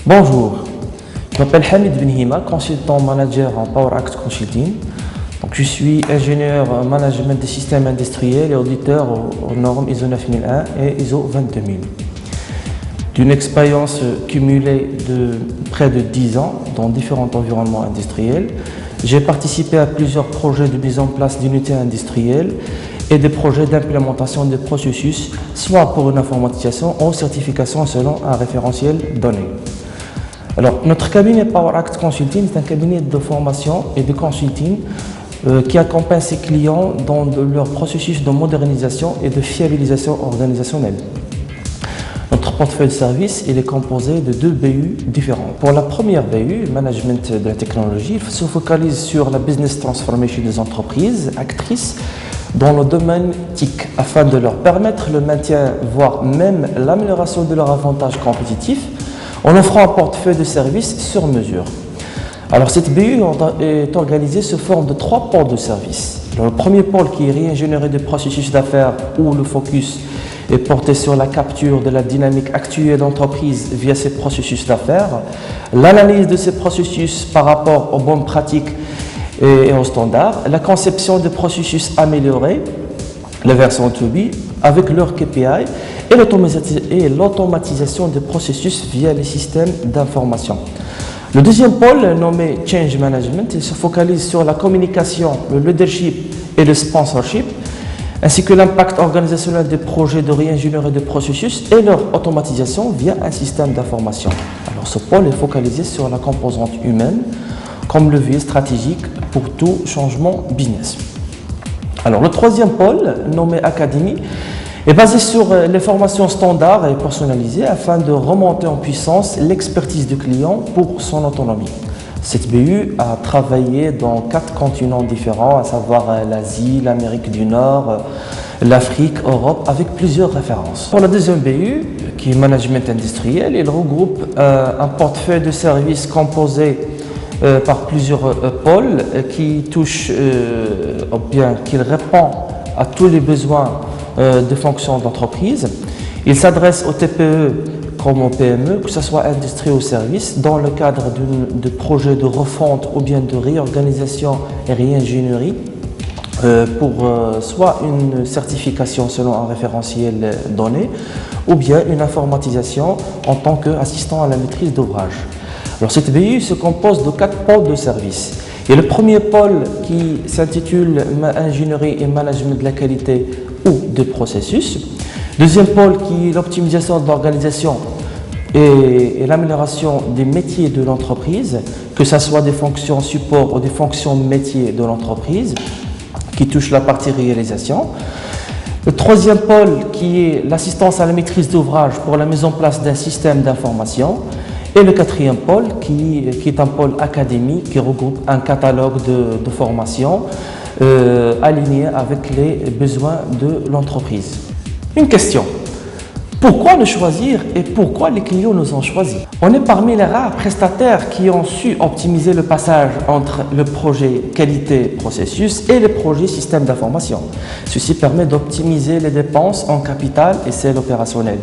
Bonjour, je m'appelle Hamid Benhima, consultant manager en PowerAct Consulting. Donc, je suis ingénieur en management des systèmes industriels et auditeur aux normes ISO 9001 et ISO 22000. D'une expérience cumulée de près de 10 ans dans différents environnements industriels, j'ai participé à plusieurs projets de mise en place d'unités industrielles et des projets d'implémentation de processus, soit pour une informatisation ou certification selon un référentiel donné. Alors, notre cabinet PowerAct Consulting est un cabinet de formation et de consulting qui accompagne ses clients dans leur processus de modernisation et de fiabilisation organisationnelle. Notre portefeuille de services est composé de 2 BU différents. Pour la première BU, Management de la technologie, il se focalise sur la business transformation des entreprises actrices dans le domaine TIC afin de leur permettre le maintien, voire même l'amélioration de leur avantage compétitif en offrant un portefeuille de services sur mesure. Alors cette BU est organisée sous forme de 3 pôles de services. Alors, le premier pôle qui est réingénierie de processus d'affaires où le focus est porté sur la capture de la dynamique actuelle d'entreprise via ces processus d'affaires, l'analyse de ces processus par rapport aux bonnes pratiques et aux standards, la conception de processus améliorés, la version 2B, avec leur KPI et l'automatisation des processus via les systèmes d'information. Le deuxième pôle, nommé Change Management, il se focalise sur la communication, le leadership et le sponsorship, ainsi que l'impact organisationnel des projets de réingénierie de processus et leur automatisation via un système d'information. Alors ce pôle est focalisé sur la composante humaine comme levier stratégique pour tout changement business. Alors le troisième pôle, nommé Académie, est basé sur les formations standards et personnalisées afin de remonter en puissance l'expertise du client pour son autonomie. Cette BU a travaillé dans 4 continents différents, à savoir l'Asie, l'Amérique du Nord, l'Afrique, l'Europe, avec plusieurs références. Pour la deuxième BU, qui est Management industriel, il regroupe un portefeuille de services composé par plusieurs pôles qui touchent, ou bien qui répond à tous les besoins de fonction d'entreprise. Il s'adresse aux TPE comme aux PME, que ce soit industrie ou service, dans le cadre de projets de refonte ou bien de réorganisation et réingénierie pour soit une certification selon un référentiel donné ou bien une informatisation en tant qu'assistant à la maîtrise d'ouvrage. Alors cette BU se compose de 4 pôles de services. Et le premier pôle qui s'intitule Ingénierie et Management de la qualité ou des processus. Deuxième pôle qui est l'optimisation de l'organisation et l'amélioration des métiers de l'entreprise, que ce soit des fonctions support ou des fonctions métiers de l'entreprise, qui touche la partie réalisation. Le troisième pôle qui est l'assistance à la maîtrise d'ouvrage pour la mise en place d'un système d'information. Et le quatrième pôle qui est un pôle académique qui regroupe un catalogue de formations aligné avec les besoins de l'entreprise. Une question, pourquoi le choisir et pourquoi les clients nous ont choisis? On est parmi les rares prestataires qui ont su optimiser le passage entre le projet qualité processus et le projet système d'information. Ceci permet d'optimiser les dépenses en capital et celles opérationnelles.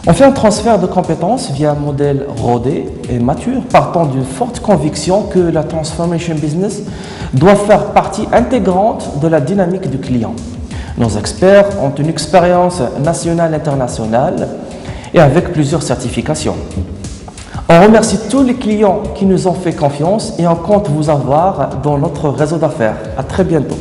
On fait un transfert de compétences via un modèle rodé et mature, partant d'une forte conviction que la transformation business doit faire partie intégrante de la dynamique du client. Nos experts ont une expérience nationale et internationale et avec plusieurs certifications. On remercie tous les clients qui nous ont fait confiance et on compte vous avoir dans notre réseau d'affaires. À très bientôt.